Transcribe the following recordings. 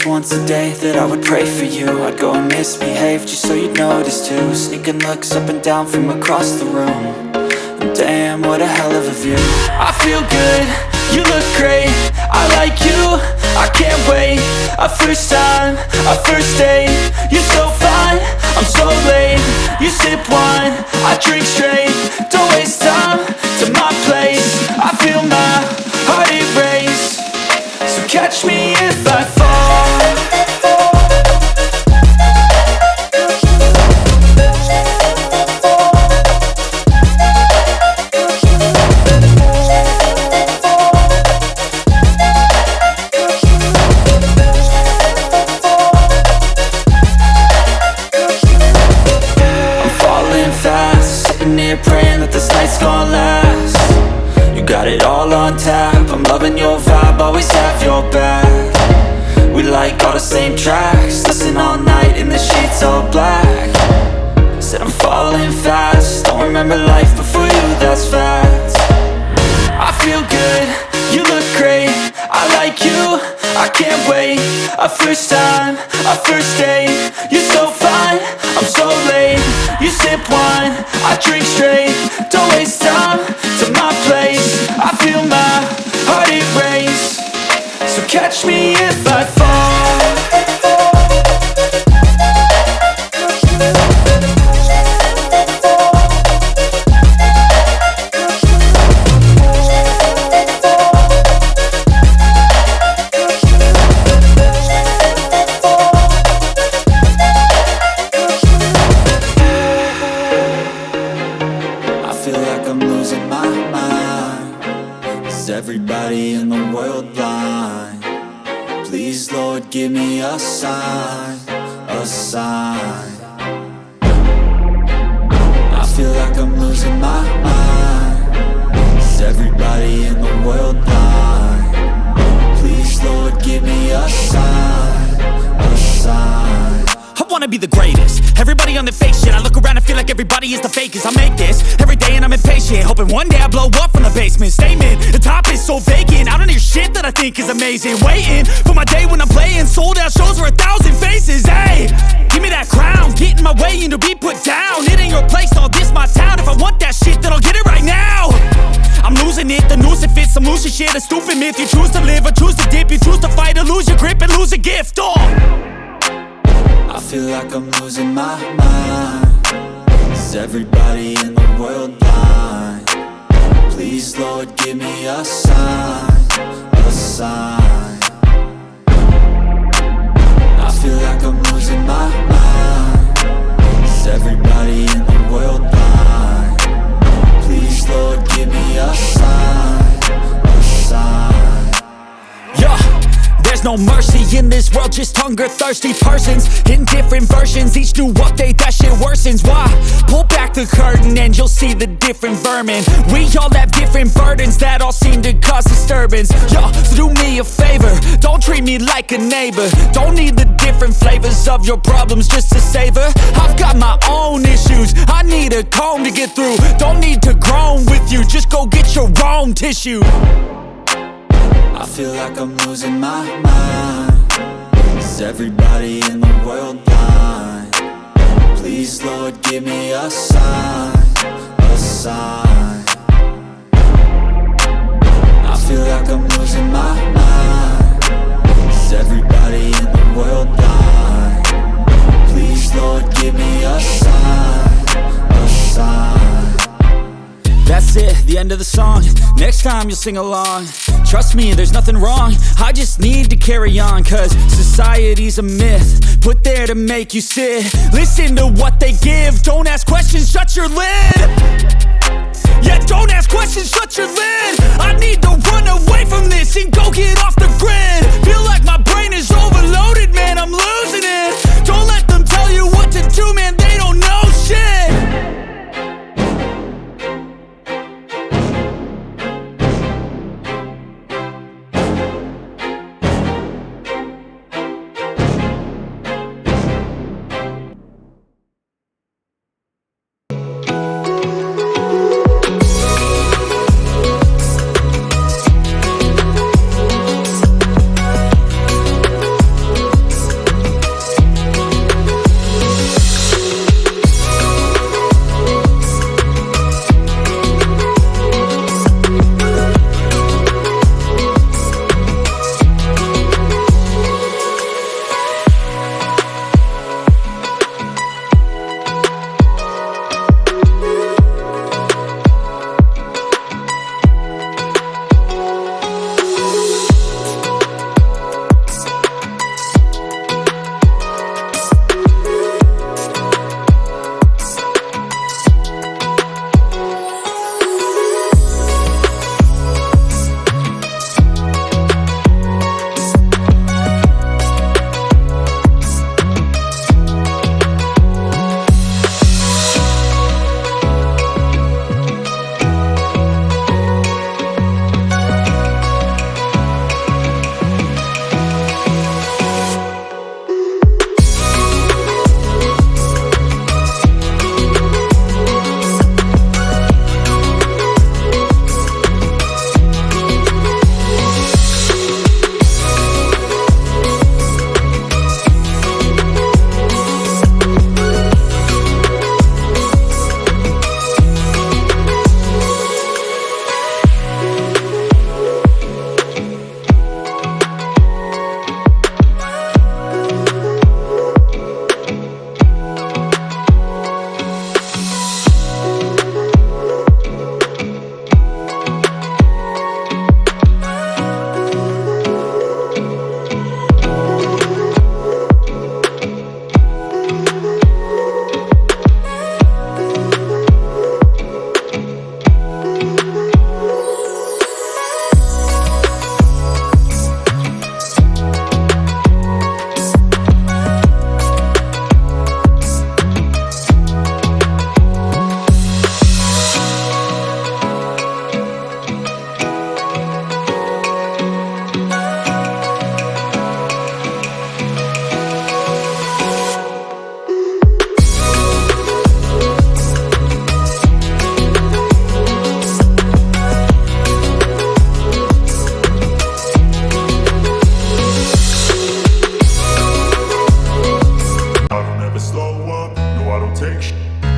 once a day that I would pray for you. I'd go and misbehave just so you'd notice too. Sneaking looks up and down from across the room. And damn, what a hell of a view. I feel good, you look great, I like you, I can't wait. A first time, a first date, you're so fine, I'm so late. You sip wine, I drink straight. Don't waste time to my place. I feel my heart erase. So catch me if I fall. Praying that this night's gonna last. You got it all on tap, I'm loving your vibe, always have your back. We like all the same tracks, listen all night in the sheets all black. Said I'm falling fast, don't remember life before you, that's facts. I feel good, you look great, I like you, I can't wait. A first time, a first date, you're so fine, I'm so late. You sip wine, I drink straight. Don't waste time to my place. I feel my heart erase. So catch me if I fall. Everybody in the world blind? Please, Lord, give me a sign, a sign. I feel like I'm losing my mind. Is everybody in the world blind? Please, Lord, give me a sign, a sign. I wanna be the greatest. Everybody on the fake shit. I look around and feel like everybody is the fakest. I make this every day and I'm impatient, hoping one day I blow up from the basement. Statement, the top is so vacant, I don't hear shit that I think is amazing. Waiting for my day when I'm playing sold out shows for 1,000 faces. Hey, give me that crown, get in my way and to be put down. It ain't your place, all this my town. If I want that shit, then I'll get it right now. I'm losing it, the noose it fits, some losing shit. A stupid myth, you choose to live or choose to dip. You choose to fight or lose your grip and lose a gift. I feel like I'm losing my mind. Is everybody in the world blind? Please, Lord, give me a sign, a sign. I feel like I'm losing my mind. Is everybody in the world blind? Please, Lord, give me a sign, a sign. Yeah. There's no mercy in this world, just hunger-thirsty persons in different versions. Each new update, that shit worsens. Why? Pull back the curtain and you'll see the different vermin. We all have different burdens that all seem to cause disturbance. Yo, so do me a favor, don't treat me like a neighbor. Don't need the different flavors of your problems just to savor. I've got my own issues, I need a comb to get through. Don't need to groan with you, just go get your own tissue. I feel like I'm losing my mind. Is everybody in the world blind? Please, Lord, give me a sign, a sign. I feel like I'm losing my mind. Is everybody in the world blind? Please, Lord, give me a sign, a sign. That's it, the end of the song. Next time you'll sing along. Trust me, there's nothing wrong, I just need to carry on. Cause society's a myth, put there to make you sit. Listen to what they give, don't ask questions, shut your lid. Yeah, don't ask questions, shut your lid. I need to run away from this and go get off the grid. Feel like my brain is overloaded, man, I'm losing it. Don't let them tell you what to do, man, they don't know shit.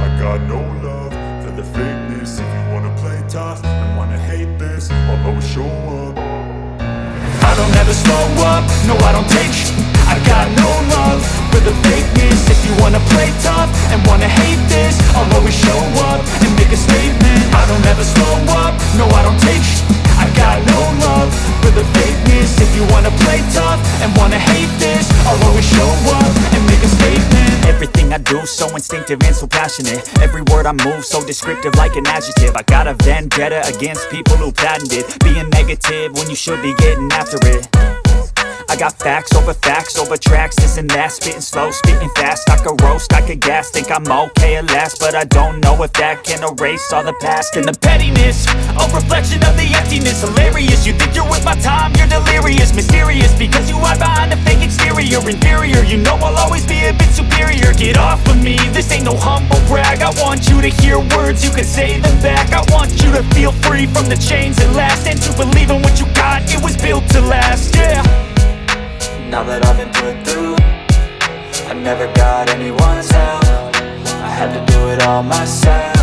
I got no love for the fakeness. If you wanna play tough and wanna hate this, I'll always show up. I don't ever slow up, no I don't take sh**. I got no love for the fakeness. If you wanna play tough and wanna hate this, I'll always show up and make a statement. I don't ever slow up, no I don't take sh**. I got no love for the fakeness. If you wanna play tough and wanna hate this, I'll always show up and make a statement. Everything I do so instinctive and so passionate. Every word I move so descriptive like an adjective. I got a vendetta against people who patented being negative when you should be getting after it. I got facts over tracks, this and that. Spitting slow, spitting fast. I could roast, I could gas. Think I'm okay at last, but I don't know if that can erase all the past. And the pettiness, a reflection of the emptiness. Hilarious, you think you're worth my time, you're delirious. Mysterious, because you hide behind a fake exterior. Inferior, you know I'll always be a bit superior. Get off of me, this ain't no humble brag. I want you to hear words, you can say them back. I want you to feel free from the chains that last, and to believe in what you got, it was built to last, yeah. Now that I've been put through, I never got anyone's help. I had to do it all myself.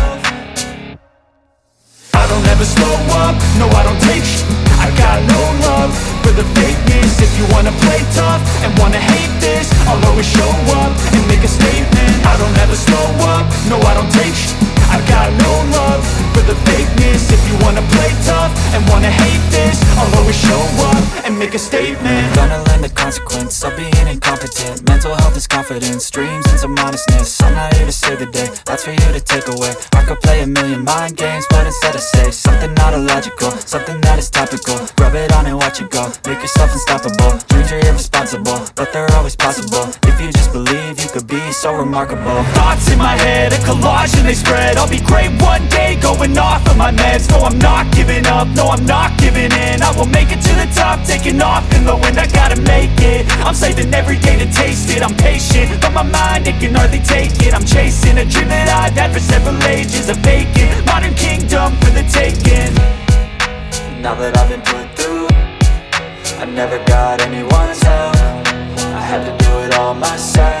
I don't ever slow up, no I don't take sh**. I got no love for the fakeness. If you wanna play tough and wanna hate this, I'll always show up and make a statement. I don't ever slow up, no I don't take sh**. I got no love for the fakeness. If you wanna play tough and wanna hate this, I'll always show up and make a statement. Gonna learn the consequence of being incompetent. Mental health is confidence, dreams and some honestness. I'm not here to save the day, that's for you to take away. I could play a million mind games, but instead I say something not illogical, something that is topical. Rub it on and watch it go, make yourself unstoppable. Dreams are irresponsible, but they're always possible. If you just believe, you could be so remarkable. Thoughts in my head, a collage and they spread. I'll be great one day, going off of my meds. No, I'm not giving up, no, I'm not giving in. I will make it to the top, taking off in the wind. I gotta make it, I'm saving every day to taste it. I'm patient, but my mind, it can hardly take it. I'm chasing a dream that I've had for several ages. A vacant, modern kingdom for the taking. Now that I've been put through, I never got anyone's help. I had to do it all myself.